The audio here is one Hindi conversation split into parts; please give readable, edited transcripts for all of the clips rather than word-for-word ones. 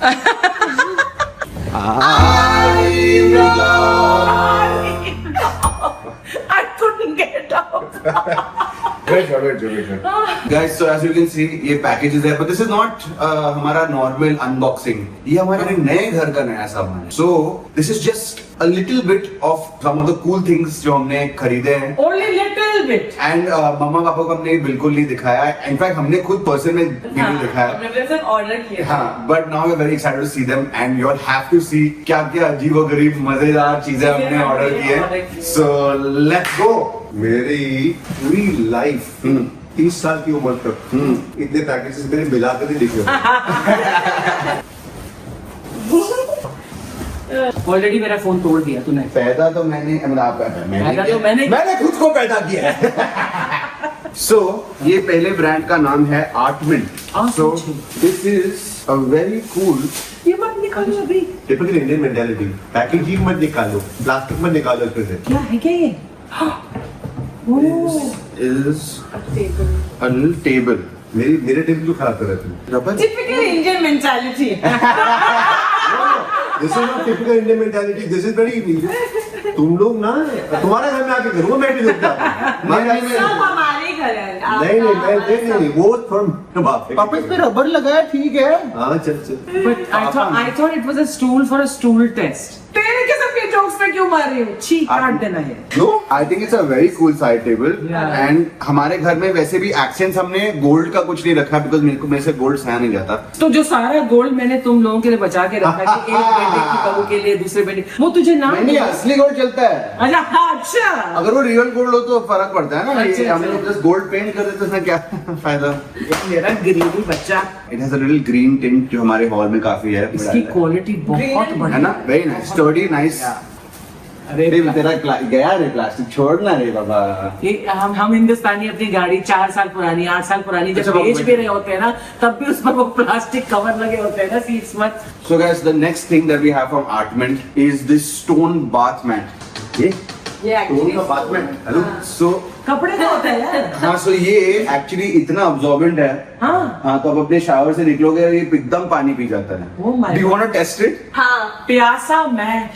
I couldn't get out. Guys, so as you can see, ये packages है, but this is not हमारा normal unboxing. ये हमारे नए घर का नया सामान है. So this is just a little bit of some of the cool things जो हमने खरीदे हैं. Only little bit. And मम्मा पापा को हमने बिल्कुल नहीं दिखाया. In fact, हमने खुद पर्सन में भी नहीं दिखाया. हमने सिर्फ ऑर्डर किया. हाँ, but now we're very excited to see them, and you all have to see क्या क्या अजीबोगरीब मजेदार चीजें हमने ऑर्डर की है. So let's go. मेरी पूरी लाइफ 30 साल की उम्र तक इतने पैकेजेस मैंने मिला कर नहीं देखे. ऑलरेडी मेरा फोन तोड़ दिया तूने. पैदा तो मैंने मैंने खुद को पैदा किया है. So ये पहले ब्रांड का नाम है आर्टमिंट. So this is a very cool. ये मत निकालो अभी. Typical Indian mentality. पैकेजिंग मत निकालो, प्लास्टिक मत निकालो इसमें से. क्या है क्या ये? Is a little table. मेरे टेबल क्यों खराब कर रहे थे? Rubber. Typical Indian mentality. This is not typical Indian mentality. This is very. तुम लोग ना तुम्हारे घर में आके करूँगा मैं भी देखता. सब हमारे घर है. नहीं वो from पापा इस पे रबर लगा है, ठीक है. हाँ चल. But I thought it was a stool for a stool test. तेरे के सबके jokes पे क्यों मार रही हो? छी काट देना है. No, I think it's a very cool side table. Yeah. And हमारे घर में वैसे भी accents हमने गोल्ड का कुछ नहीं रखा because मेरे से गोल्ड सहा नहीं जाता. तो जो सारा गोल्ड मैंने तुम लोगों के लिए बचा के रखा है कि एक बेटे की बहू के लिए दूसरे बेटे, वो तुझे नाम नहीं असली गोल्ड चलता है. अच्छा. अगर वो रियल गोल्ड हो तो फर्क पड़ता है ना. अच्छा, हम लोग जस्ट गोल्ड पेंट कर देते तो उसमें क्या फायदा. मेरा ग्रीनी बच्चा. It has a little green tint जो हमारे हॉल में काफी है. इसकी क्वालिटी बहुत बढ़िया है ना. Very nice, sturdy, nice. अरे तेरा गया रे प्लास्टिक छोड़ना रे बाबा. ये हम हिंदुस्तानी अपनी गाड़ी 4 साल पुरानी 8 साल पुरानी जब बेच भी रहे होते हैं ना, तब भी उस पर वो प्लास्टिक कवर लगे होते हैं ना सीट्स में. So guys, the next thing that we have from Artment is this stone bath mat. ये स्टोन का बात में हेलो. So कपड़े का होता है. हाँ, so ये एक्चुअली इतना अब्सॉर्बेंट है. हाँ तो अब अपने शावर से निकलोगे ये एकदम पानी पी जाता है. Oh my Do you want to test it? हाँ. प्यासा मैं.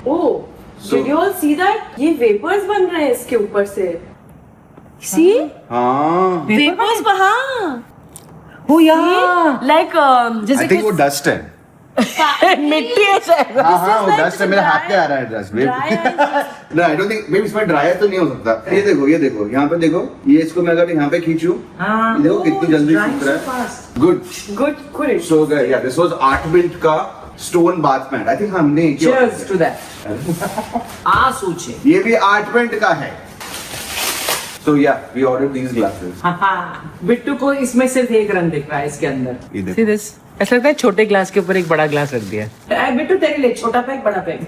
Oh, did you all see that? ये वेपर्स बन रहे हैं इसके ऊपर से. See? हाँ. वेपर्स हाँ. Oh yeah. Like I जैसे think वो डस्ट है. मिट्टी है शायद. हाँ वो डस्ट है. मेरे हाथ पे आ रहा है dust. No, I don't think. Maybe इसमें ड्राई तो नहीं हो सकता. ये देखो यहाँ पे देखो. ये इसको मैं अगर यहाँ पे खींचूं, हाँ. देखो कितनी जल्दी सूख रहा है. Good. So yeah, this was Artment का stone bath mat. I think हमने Cheers to that. आ सोचे. ये भी Artment का है. So yeah, we ordered these glasses. Bittu को इसमें सिर्फ एक रंग दिख रहा है इसके अंदर. ये देखो. See this? ऐसा लगता है छोटे ग्लास के ऊपर एक बड़ा ग्लास रख दिया. बिट्टू तेरे लिए छोटा पैक बड़ा पैक.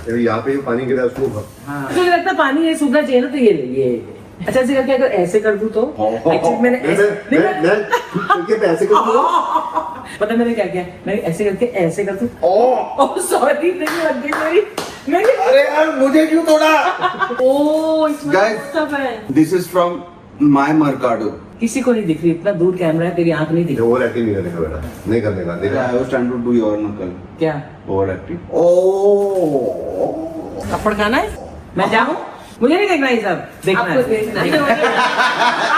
यहाँ पे पानी गिरा उसको. मुझे लगता है पानी ये सूखना चाहिए ना, तो ये अच्छा ऐसे करके अगर ऐसे कर दूं तो एक्चुअली मैंने ऐसे कर दूं. पता मैंने क्या किया, मैंने ऐसे कर दूं. ओह सॉरी, नहीं लग गई मेरी. अरे यार मुझे क्यों तोड़ा? ओह इसमें Guys, सब है. This is from my Mercado. किसी को नहीं दिख रही, इतना दूर कैमरा है, तेरी आंख नहीं दिख रही. ओवर एक्टिंग नहीं करने का बेटा. नहीं करने का. देखा. I was trying to do your knuckle. क्या Overacting. Oh. थप्पड़ खाना है? मैं जाऊँ? मुझे नहीं देखना ये सब. देखना है.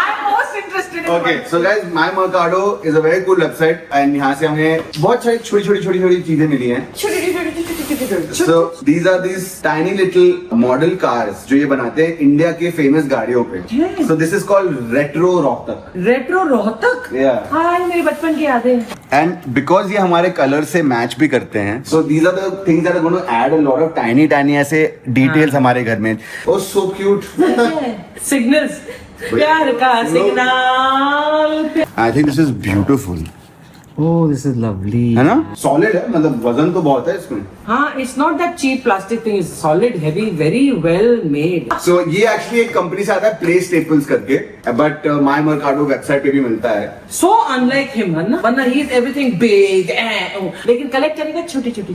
I'm most interested in. Okay, so guys, My Mercado is a very cool website and यहाँ से हमें बहुत सारी छोटी चीजें मिली हैं. So these are these tiny little model cars जो ये बनाते हैं इंडिया के फेमस गाड़ियों पे. So this is called retro Rohtak. Retro Rohtak. Yeah. हाँ मेरे बचपन की यादें. And because ये हमारे कलर से मैच भी करते हैं, so these are the things that are going to add a lot of tiny ऐसे details हमारे घर में. Oh so cute. सिग्नल्स. प्यार का signal. I think this is beautiful. Oh, this is lovely. है ना, सॉलिड है, मतलब वजन तो बहुत है इसमें. हाँ, it's not that cheap plastic thing. It's solid, heavy, very well made. So ये एक्चुअली एक कंपनी से आता है, प्ले स्टेपल्स करके, बट माय मर्काडो वेबसाइट पे भी मिलता है. So unlike him, है ना? वरना he is everything big, लेकिन कलेक्ट करेगा छोटी छोटी.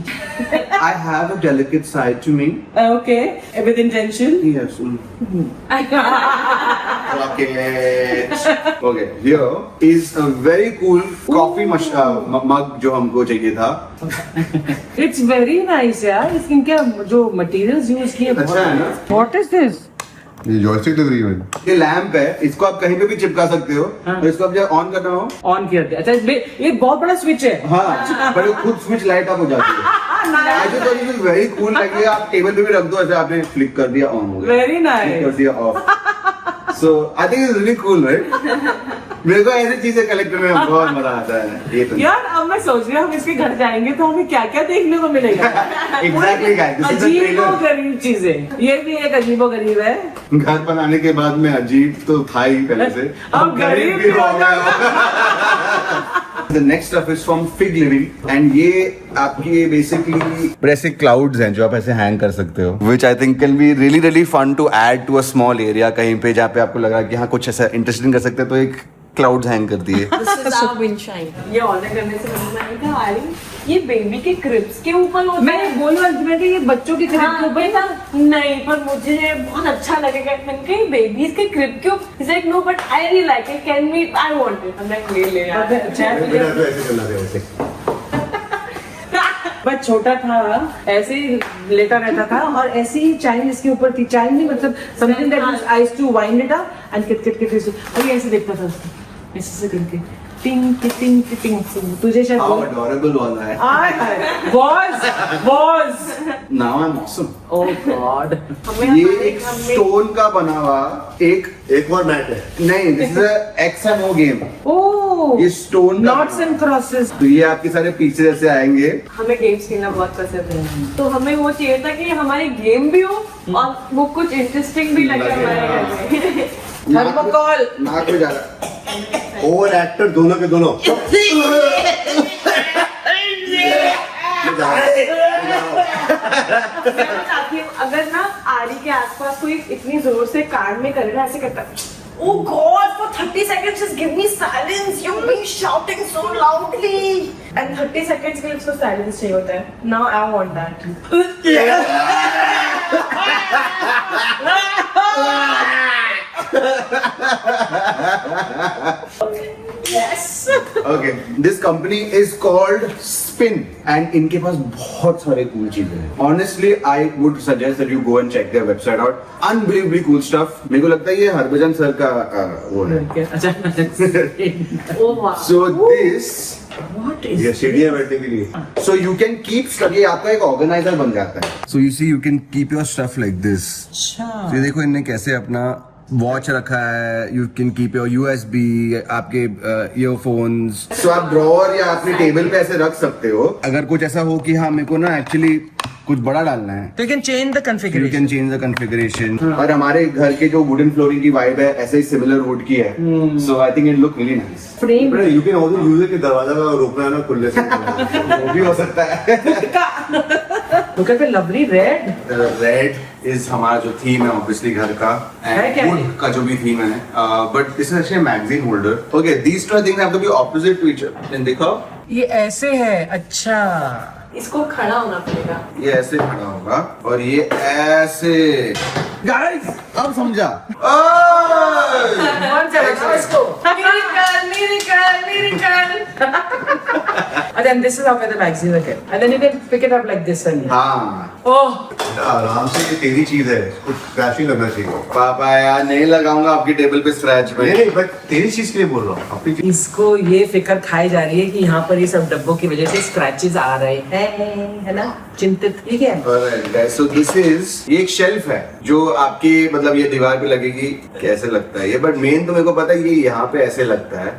I have a delicate side to me. Okay, with intention. Yes. Okay, here is a very cool coffee mug जो हमको चाहिए था. It's very nice यार. इनके जो materials यूज किए अच्छा है ना? What is this? ये जॉयस्टिक लग रही है. ये लैंप है, इसको आप कहीं पे भी चिपका सकते हो. हाँ. और इसको आप जब ऑन करना हो, ऑन किया था. अच्छा, ये बहुत बड़ा स्विच है. हाँ, पर वो खुद स्विच लाइट अप हो जाती है. I just thought it was very cool. Like ये आप टेबल पे भी रख दो, ऐसे आपने फ्लिक कर दिया, ऑन हो गया. Very nice. Flick कर दिया, of. So I think it's really cool, right? मेरे को ऐसी चीजें कलेक्ट करने में बहुत मजा आता है. ये तो यार अब मैं सोच रही हूँ हम इसके घर जाएंगे तो हमें क्या क्या देखने को मिलेगा. Exactly, guys. This is the अजीबो trailer. गरीब चीजें. ये भी एक अजीबो गरीब है. घर बनाने के बाद में अजीब तो था ही पहले से. अब गरीब भी हो गया. The next stuff is from Fig Living and ये आपकी basically ऐसे clouds हैं जो आप ऐसे hang कर सकते हो. Which I think can be really really fun to add to a small area कहीं पे जहाँ पे आपको लगा कि हाँ कुछ ऐसा interesting कर सकते हैं, तो एक clouds hang कर दिए. This is our windshine. ये ऑर्डर करने से पहले मैंने कहा अरे ये बेबी के क्रिब्स के ऊपर होता है. मैं बोलूँ अल्टीमेटली ये बच्चों की क्रिब के ऊपर था. नहीं, पर मुझे बहुत अच्छा लगेगा. मैंने कहा बेबीज के क्रिब के ऊपर. He's like no, but I really like it. Can we? I want it. I'm like ले यार. अच्छा है. बेटा तो ऐसे करना था वैसे. बस छोटा था, ऐसे ही लेटा रहता था और ऐसे ही चाइन इसके ऊपर थी. चाइन नहीं मतलब something that I used to wind it up and किट किट किट और ये ऐसे देखता था उसको ऐसे से करके टिंग टिंग टिंग. तुझे शायद How adorable वाला है. was Now I'm awesome. oh god. ये एक स्टोन का बना हुआ एक और मैट है. नहीं, this is a XMO game. oh ये स्टोन knots and crosses. तो ये आपके सारे पीछे ऐसे आएंगे. हमें गेम्स खेलना बहुत पसंद है, तो हमें वो चाहिए था कि हमारे गेम भी हो और वो कुछ इंटरेस्टिंग भी लगे हमारे घर में. थर्मोकॉल. नाक में जा रहा. ओवर एक्टर दोनों के दोनों. मैं चाहती हूँ अगर ना आरी के आसपास कोई इतनी जोर से कार में करे ना, ऐसे करता Oh God, for 30 seconds just give me silence. You've been shouting so loudly. And 30 seconds के लिए उसको silence चाहिए होता है. Now I want that. Yes. Okay, this company is called Spin and इनके पास बहुत सारे cool चीजें हैं. Honestly, I would suggest that you go and check their website out. Unbelievably cool stuff. मेरे को लगता है ये हरभजन सर का वो है. Oh wow. So this what is ये सीढ़ियाँ बैठने के लिए. So you can keep stuff. ये आपका एक organizer बन जाता है. So you see, you can keep your stuff like this. अच्छा. तो ये देखो इनने कैसे अपना वॉच रखा है. You can keep your USB, आपके ईयरफोन्स. सो आप ड्रॉअर या अपने टेबल पे ऐसे रख सकते हो. अगर कुछ ऐसा हो कि हाँ मेरे को ना एक्चुअली कुछ बड़ा डालना है, तो you can change the you configuration. Can change the configuration. और हमारे घर के जो वुडन फ्लोरिंग की वाइब है ऐसे ही सिमिलर वुड की है. So I think it look really nice. Frame. बेटा you can also use it कि दरवाजा का रोकना है ना खुलने से. वो भी हो सकता है. Look at the lovely red. Red is हमारा जो थीम है ऑब्वियसली घर का, है क्या एंड ये? वुड का जो भी थीम है. But this is actually magazine holder. Okay, these two things have to be opposite to each other. देखो ये ऐसे है. अच्छा. इसको खड़ा होना पड़ेगा. ये ऐसे खड़ा होगा और ये ऐसे. गाइस अब समझा. कौन सा बताओ इसको. Miracle. And then this is how the magazine again. And then you can pick it up like this and हाँ oh. आराम से ये तेरी चीज है, कुछ क्रैश नहीं लगना चाहिए. पापा यार नहीं लगाऊंगा आपकी टेबल पे स्क्रैच नहीं में. नहीं, बट तेरी चीज के लिए बोल रहा हूँ. अपनी चीज. इसको ये फिक्र खाई जा रही है कि यहाँ पर ये सब डब्बों की वजह से स्क्रैचेस आ रहे हैं, है ना. चिंतित. ठीक है. Alright guys, so this is ये एक शेल्फ है जो आपकी मतलब ये दीवार पे लगेगी. कैसे लगता है ये, बट मेन तो मेरे को पता है ये यहाँ पे ऐसे लगता है.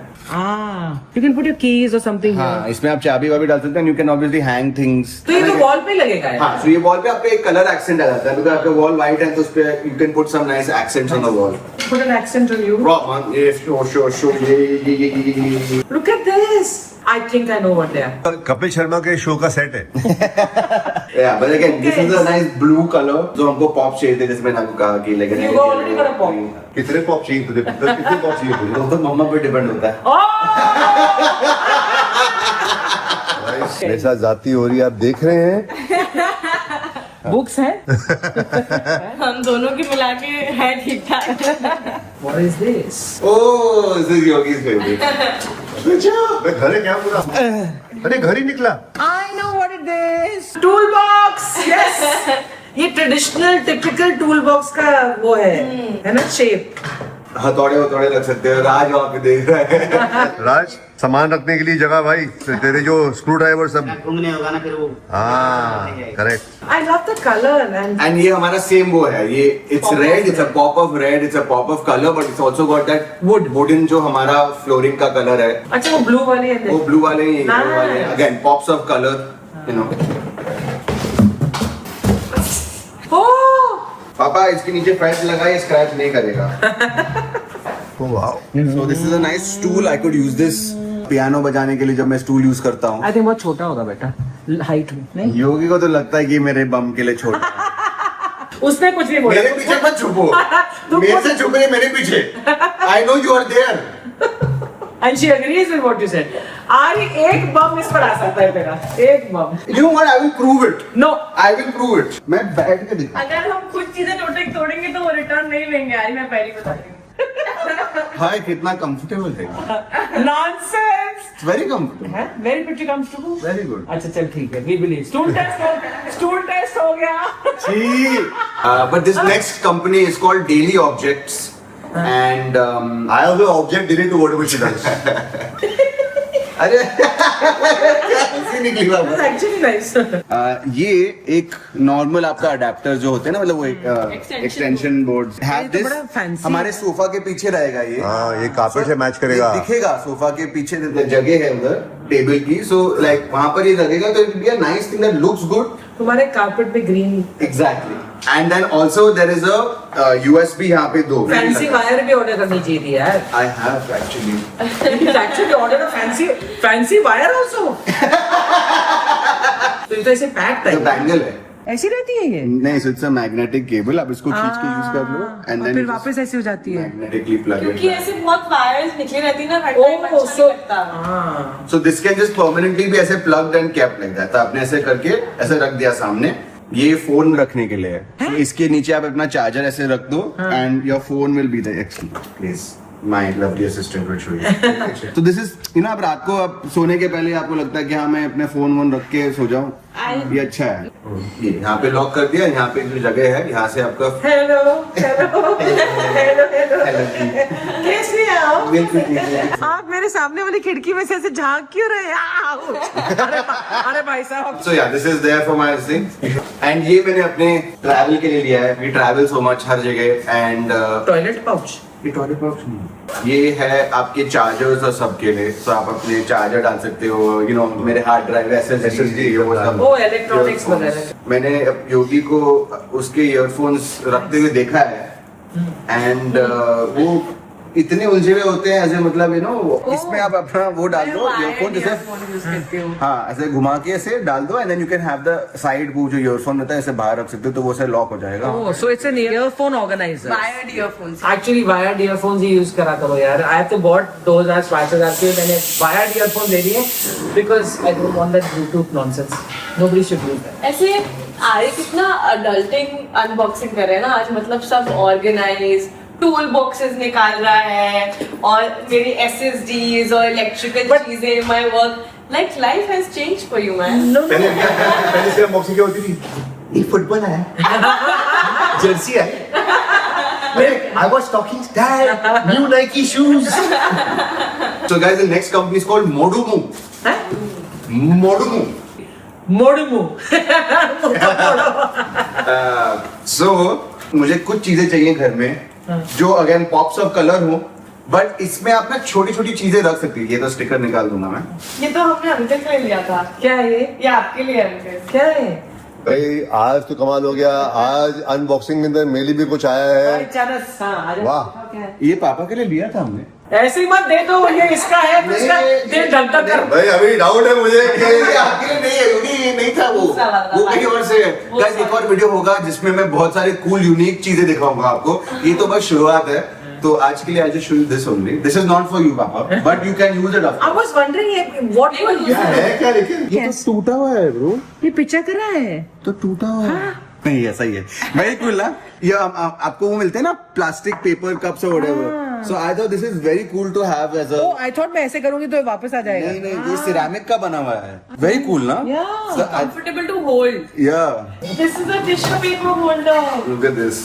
You can put your keys or something. हाँ, इसमें आप चाबी वाबी डाल सकते हैं. You can obviously hang things. तो ये तो वॉल पे लगेगा. हाँ, तो ये वॉल पे आपका एक कलर एक्सेंट आ जाता है. बिकॉज़ आपका वॉल व्हाइट है तो उस पे you can put some nice accents on the wall. Put an accent on you. Rock on, ये शो ये. Look at this. I think I know what they are. Kapil Sharma के शो का सेट है. Yeah, but again, this is a nice blue color. जो हमको पॉप चाहिए थे, जिसमें मैंने आपको कहा कि like You go already for a pop. कितने पॉप चाहिए तुझे? कितने पॉप चाहिए तुझे? वो तो मम्मा पे डिपेंड होता है. मेरे साथ जाती हो रही है, आप देख रहे हैं. Books है? हम दोनों की मिला के है ठीक ठाक. What is this? Oh, this is Yogi's favorite. मैं घर है क्या पूरा? अरे घर ही निकला. I know what it is. Toolbox. Yes. ये ट्रेडिशनल टिपिकल टूलबॉक्स का वो है ना शेप. हथौड़े हथौड़े रख सकते हो. राज वहाँ पे देख रहा है. राज सामान रखने के लिए जगह भाई. तेरे जो स्क्रू ड्राइवर सब. घूमने होगा ना फिर वो. हाँ correct. I love the color and And ये हमारा सेम वो है. ये it's red, it's a pop of red, it's a pop of color, but it's also got that wooden जो हमारा फ्लोरिंग का कलर है. अच्छा वो ब्लू वाले है. वो ब्लू वाले ही Nice. yellow वाले. Again, pops of color, you know. Oh. पापा इसके नीचे फैट लगाए, स्क्रैच नहीं करेगा. Wow. So this is a nice stool. I could use this piano बजाने के लिए जब मैं स्टूल यूज करता हूँ. I think बहुत छोटा होगा बेटा हाइट में नहीं. योगी को तो लगता है कि मेरे बम के लिए छोटा. उसने कुछ नहीं बोला. मेरे पीछे मत छुपो. तुम मेरे खुद- से छुपे मेरे पीछे. I know you are there. And she agrees with what you said. आरी एक बम इस पर आ सकता है तेरा. एक बम. You know what? I will prove it. No. I will prove it. मैं बैठ के दिखा. अगर हम कुछ चीजें तोड़ेंगे तो वो रिटर्न नहीं लेंगे यार. मैं पहले बता रही हूँ. हाय कितना कंफर्टेबल है. Nonsense. Very comfortable. है? Very pretty comfortable. Very good. अच्छा चल ठीक है. We believe. Stool test हो गया. But this next company is called Daily Objects, and I have the object delete to whatever she does. अरे कैसी निकली बात. That's actually nice. ये एक नॉर्मल आपका अडेप्टर जो होते हैं ना, मतलब वो एक एक्सटेंशन बोर्ड. ये तो बड़ा fancy हमारे सोफा के पीछे रहेगा ये. हाँ ये कार्पेट से मैच करेगा. ये दिखेगा सोफा के पीछे जगह है उधर टेबल की. सो लाइक वहां पर ये लगेगा तो it be a nice thing that looks good. तुम्हारे कार्पेट पे green exactly. And then also there is a USB यहाँ पे दो. फैंसी वायर भी ऑर्डर करनी चाहिए थी यार. I have actually. You actually ordered a fancy wire also. तो ये तो ऐसे पैक्ड तो है. बैंगल है. ऐसी रहती है ये. नहीं, so it's a magnetic cable. आप इसको खींच के यूज कर लो और and then फिर you वापस ऐसे हो जाती है. magnetically plug it क्योंकि back. ऐसे बहुत वायर्स निकली रहती ना. हर Oh, टाइम अच्छा so नहीं लगता. हाँ. So this can just permanently be ऐसे plugged and kept like that. तो आपने ऐसे करके ऐसे रख दिया सामने. ये फोन रखने के लिए है. तो इसके नीचे आप अपना चार्जर ऐसे रख दो and your phone will be there. Excellent. Please. My lovely assistant will show you. So this is, you know, आप रात को आप सोने के पहले आपको लगता है कि हाँ मैं अपने फोन वोन रख के सो जाऊं. ये अच्छा है. ये यहाँ पे लॉक कर दिया. यहाँ पे जो जगह है यहाँ से आपका हेलो. कैसे हो? आप मेरे सामने वाली खिड़की में से ऐसे झांक क्यों रहे हैं? अरे भाई साहब. So yeah, this is there for my thing. And ये मैंने अपने ट्रैवल के लिए लिया है. We travel so much हर जगह and टॉयलेट पाउच. ये टॉयलेट बॉक्स नहीं. ये है आपके चार्जर्स और सब के लिए. तो आप अपने चार्जर डाल सकते हो. You know, मेरे हार्ड ड्राइव SSD वो सब. ओ इलेक्ट्रॉनिक्स वगैरह. मैंने योगी को उसके ईयरफोन्स रखते हुए देखा है. एंड वो इतने उलझे हुए होते हैं ऐसे, मतलब यू नो इसमें आप अपना वो डाल दो ईयरफोन जैसे. हाँ ऐसे घुमा के ऐसे डाल दो and then you can have the side वो जो ईयरफोन रहता है ऐसे बाहर रख सकते हो तो वो ऐसे लॉक हो जाएगा. Oh, so it's an earphone organizer. Wired earphones. Actually wired earphones he use करा करो यार. I have to bought 2000-5000 के मैंने wired earphone ले लिए because I don't want that Bluetooth nonsense. Nobody should use that. ऐसे आर्य कितना अडल्टिंग अनबॉक्सिंग कर रहे हैं ना आज. मतलब सब ऑर्गेनाइज टूल बॉक्सेस निकाल रहा है और मेरी SSDs और इलेक्ट्रिकल चीजें. My work like life has changed for you man. पहले से अनबॉक्सिंग क्या होती थी? ये फुटबॉल है. जर्सी है. I was talking Dad, new Nike shoes. So guys, the next company is called Modumu. Modumu. मोड़मू. So मुझे कुछ चीजें चाहिए घर में जो अगेन पॉप्स ऑफ कलर हो, बट इसमें आप ना छोटी छोटी चीजें रख सकती है. ये तो स्टिकर निकाल दूंगा मैं. ये तो हमने अंकल के लिए लिया था. क्या है ये? ये आपके लिए है अंकल. क्या है? भाई आज तो कमाल हो गया। आज अनबॉक्सिंग के अंदर मेरे लिए भी कुछ आया है। चरस, हाँ, आ जाओ। वाह। क्या है? ये पापा के लिए लिया था हमने। ऐसे ही मत दे दो, ये इसका है तो इसका दे ढंग कर। भाई अभी डाउट है मुझे कि ये आपके लिए नहीं है क्योंकि ये नहीं था वो कहीं और से है। गाइस एक और वीडियो होगा जिसमें मैं बहुत सारे कूल यूनिक चीजें दिखाऊंगा आपको। ये तो बस शुरुआत है, तो आज के लिए I just show you this only. This is not for you पापा, but you can use it. I was wondering what you are क्या using. है क्या लेकिन ये तो टूटा हुआ है ब्रो, ये पिक्चर करा है। तो टूटा हुआ है। नहीं ऐसा ही है, वेरी कूल ना। ये आपको वो मिलते हैं ना प्लास्टिक पेपर कप्स और whatever. So I thought this is very cool to have as a. Oh, I thought मैं ऐसे करूंगी तो ये वापस आ जाएगा। नहीं नहीं, ये सिरेमिक का बना हुआ है। वेरी कूल ना। Yeah. So I- Comfortable to hold. yeah, This is a tissue paper holder. look at this.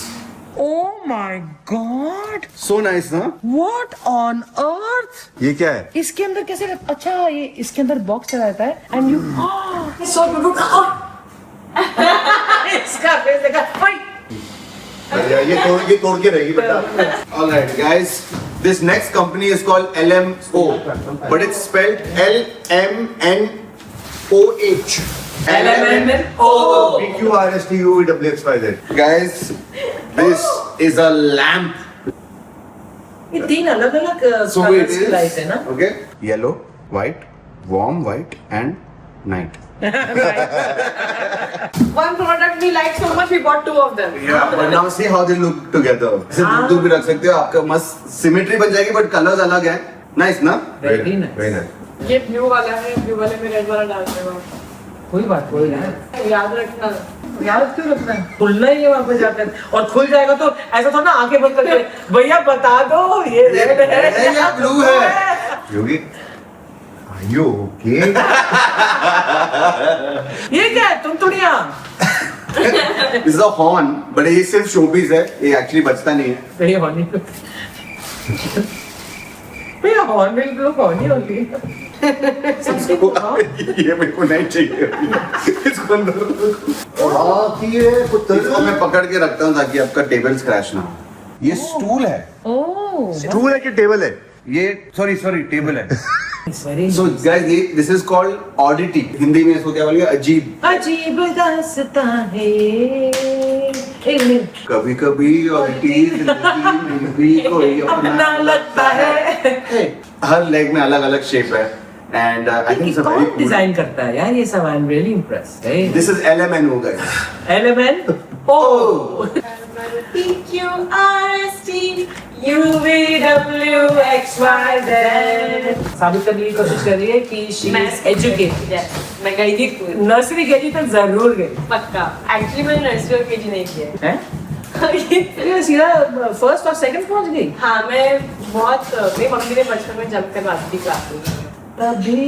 Oh my God! So nice ना। What on earth? ये क्या है? इसके अंदर कैसे अच्छा ये इसके अंदर बॉक्स चला जाता है एंड यू So beautiful. इसका फेस देखा भाई। ये तोड़ के रहेगी बेटा। All right, guys. This next company is called LMO, but it's spelled LMNOH. LMNO. PQRSTUWXYZ। Guys, this is a lamp. ये तीन अलग अलग So it की लाइट है is ना। okay. Yellow, white, warm white, and night. One product we like so much, we bought two of them. Yeah, but now see how they look together. इसे दूर भी रख सकते हो, आपका मस्त सिमेट्री बन जाएगी, but colors अलग है. Nice ना? Very nice. Very nice। ये ब्लू वाला है, ब्लू वाले में रेड वाला डाल देगा। कोई बात कोई नहीं। याद रखना। याद क्यों रखना है? खुलना ही है वापस जाकर और खुल जाएगा तो ऐसा थोड़ा ना आंखें बंद करके भैया बता दो ये रेड है या ब्लू है। योगी are you okay? ये क्या है? तुम तुड़िया This is a horn, but ये सिर्फ showpiece है, ये actually बजता नहीं है। भैया हॉर्नी भैया हॉर्न बिल्कुल हॉर्नी होती है। ये मेरे को नहीं चाहिए। इसको अंदर हाँ कि ये पुत्र इसको मैं पकड़ के रखता हूँ ताकि आपका टेबल स्क्रैच ना हो। ये स्टूल है। ओह स्टूल है कि टेबल है? ये सॉरी टेबल है। वेरी सो गाइस ये दिस इज कॉल्ड ऑडिटी। हिंदी में इसको क्या बोलेंगे? अजीब। अजीब दास्तां है। एक मिनट कभी कभी ऑडिटी जिंदगी में भी कोई अपना लगता है। हर लेग में अलग अलग शेप है and I think it's a very कौन डिजाइन करता है यार ये सब? I am really impressed. This is LMNO guys. Element O PQRSTUVWXYZ साबित करने की कोशिश कर रही है कि शी इज एजुकेटेड। मैं गई थी नर्सरी गई तक जरूर गई पक्का। एक्चुअली मैंने नर्सरी और केजी नहीं किया है। ये सीधा फर्स्ट और सेकंड पहुंच गई। हाँ मैं बहुत मेरी मम्मी ने बचपन में जम करवाती थी क्लास में। तभी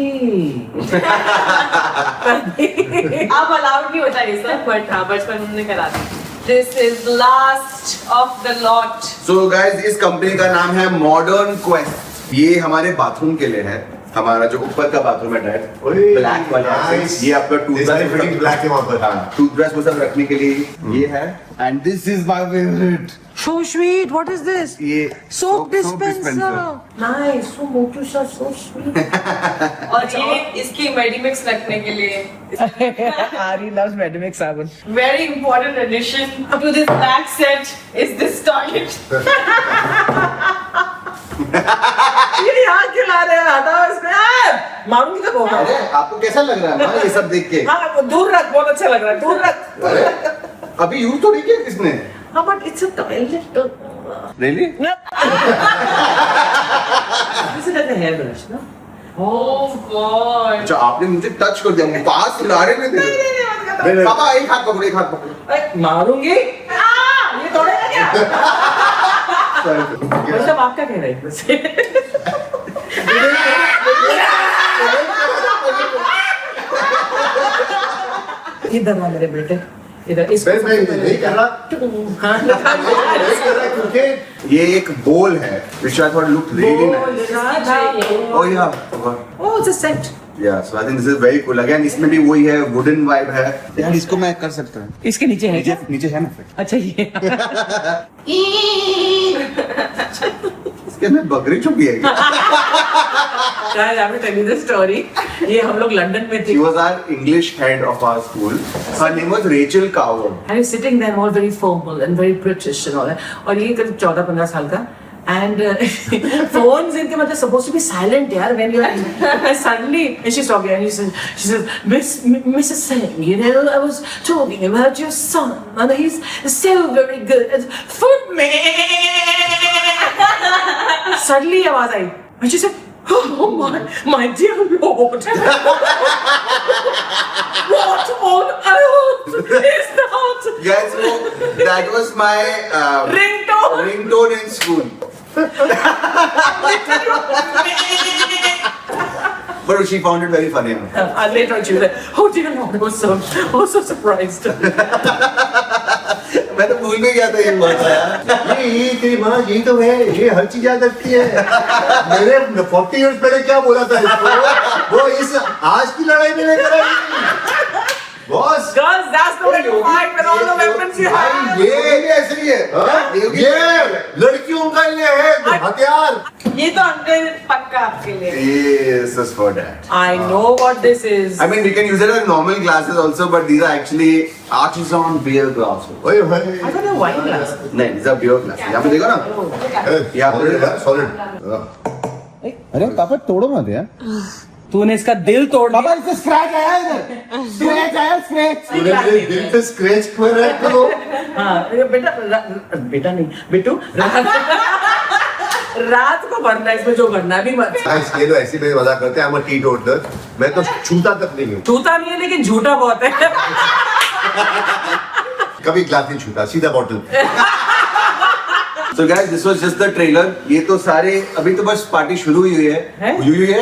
अब अलाउड नहीं होता ये सब, बट हाँ बचपन में उन्होंने करा दी। This is last of the lot. So guys इस कंपनी का नाम है मॉडर्न क्वेस्ट। ये हमारे बाथरूम के लिए है। हमारा जो ऊपर का बाथरूम है डैड, ब्लैक वाला, ये आपका टूथब्रश ब्लैक है वहाँ पर। टूथब्रश वो सब रखने के लिए ये है। And this is my favourite. So sweet. What is this? ये Soap dispenser. Nice. So Motusha, so sweet. और ये इसकी मेडिमिक्स रखने के लिए Ari loves Medimix sabun. very important addition to this black set is this toilet. ये यहाँ क्यों ला रहे हैं? हटाओ इसको। मारूंगी तो होगा। अरे आपको कैसा लग रहा है माँ ये सब देख के? हाँ दूर रख, बहुत अच्छा लग रहा है। दूर रख। अरे अभी यूज तो नहीं किया किसने? हाँ but it's a toilet. Really? This is like a hairbrush, no? Oh god. अच्छा आपने मुझे टच कर दिया, पास ला रहे थे। पापा एक हाथ पकड़ो, एक हाथ पकड़ो। मारूंगी। ये तोड़ेगा क्या? मतलब आप क्या कह रहे हैं इससे? इधर ना मेरे बेटे, इधर इस मैं नहीं कर रहा। क्योंकि ये एक बोल है which I thought looked really nice. Oh yeah. Oh, it's a set. Yeah, so I think this is very cool. Again, इसमें भी वही है, wooden vibe है। यार इसको मैं कर सकता हूँ। इसके नीचे है क्या? नीचे है ना फिर। अच्छा ये इसके अंदर बकरी छुपी है क्या? Guys, I will tell you the story. ये हम लोग लंदन में थे. She was our English head of our school. Her name was Rachel Coward. And he's sitting there all very formal and very British and all that. और ये करीब 14-15 साल का. And phones इनके मतलब supposed to be silent यार when you are. And suddenly, and she's talking and she says, Mrs. Singh, you know, I was talking about your son and he's so very good at footman. Suddenly आवाज आई. And she said, oh my dear Lord. What on earth is that? Guys, that was my ringtone in school. But she found it very funny. Later on she was like, oh dear Lord, I was so surprised. मैं तो भूल भी गया था ये बात यार. ये तेरी माँ यही तो है, ये हर चीज याद रखती है. मैंने 40 years पहले क्या बोला था इसको, वो इस आज की लड़ाई में लेकर आई. Boss Girls, that's the way to fight with all the weapons you have. ये भी ऐसे ही है. ये लड़कियों का ये है हथियार. ये तो अंकल पक्का आपके लिए. Yes, just for that. I know what this is. I mean, we can use it in normal glasses also, but these are actually artisan beer glasses. ओए भाई. I thought they were wine glass. नहीं, these are beer glasses. यहाँ पे देखो ना. यहाँ पे देखो. सॉलिड. अरे पापा तोड़ो मत यार. तूने इसका दिल तोड़ दिया. इससे स्क्रैच आया इधर. स्क्रैच आया स्क्रैच. तूने मेरे दिल पे स्क्रैच क्यों रखा हो? हाँ, बेटा बेटा नहीं बेटू रात को भरना इसमें जो भरना भी मत. ये तो ऐसी मेरी मजाक करते हैं. I'm a teetotaler. मैं तो छूता तक नहीं हूँ. छूता नहीं है लेकिन झूठा बहुत है. कभी ग्लास नहीं छूता, सीधा bottle. So guys, this was just the trailer. ये तो सारे अभी तो बस पार्टी शुरू हुई है. हुई है.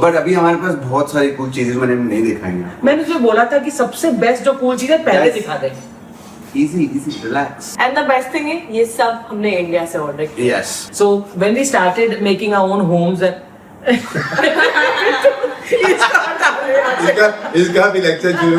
बट अभी हमारे पास बहुत सारी कूल चीजें मैंने नहीं दिखाई हैं. मैंने तुझे बोला था कि सबसे बेस्ट जो कूल चीज है पहले Yes. दिखा दे. Easy, relax. And the best thing है ये सब हमने इंडिया से ऑर्डर किया. Yes. So when we started making our own homes and इसका भी लेक्चर शुरू.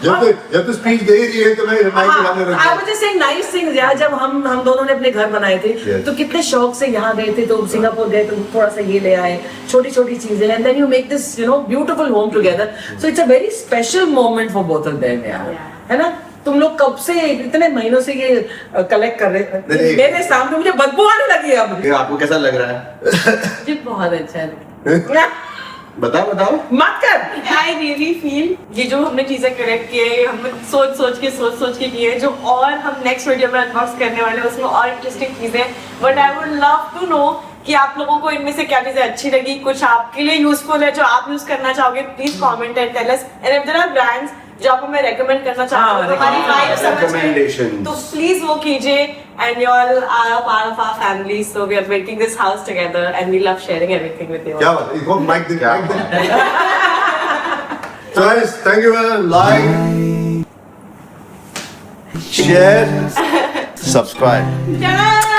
जब तो स्पीच दे रही है तो मैं माइक लगाने रख. I was just saying nice things यार. जब हम दोनों ने अपने घर बनाए थे Yes. तो कितने शौक से यहाँ गए थे. तो सिंगापुर गए तो थोड़ा सा ये ले आए, छोटी छोटी चीजें. And then you make this beautiful home together. So it's a very special moment for both of them यार. है ना. तुम लोग कब से इतने महीनों से ये कलेक्ट कर रहे हैं. नहीं. मेरे सामने मुझे बदबू आने लगी अब. ये आपको कैसा लग रहा है? मुझे बहुत अच्छा लगा. बताओ. मत कर. आई रियली फील ये जो हमने चीजें कलेक्ट की है हमने सोच के की है. जो और हम नेक्स्ट वीडियो में अनबॉक्स करने वाले हैं उसमें और इंटरेस्टिंग चीजें. But I would love to know कि आप लोगों को इनमें से क्या चीजें अच्छी लगी, कुछ आपके लिए यूजफुल है जो आप यूज करना चाहोगे. Please comment and tell us. And if there are brands जो आपको मैं रेकमेंड करना चाहता हूँ हमारी वाइब समझ के Recommendations. तो प्लीज वो कीजिए. And you all are a part of our family so we are making this house together and we love sharing everything with you. क्या बात है. इसको माइक दे. So guys, thank you. Like, share, subscribe. Ciao.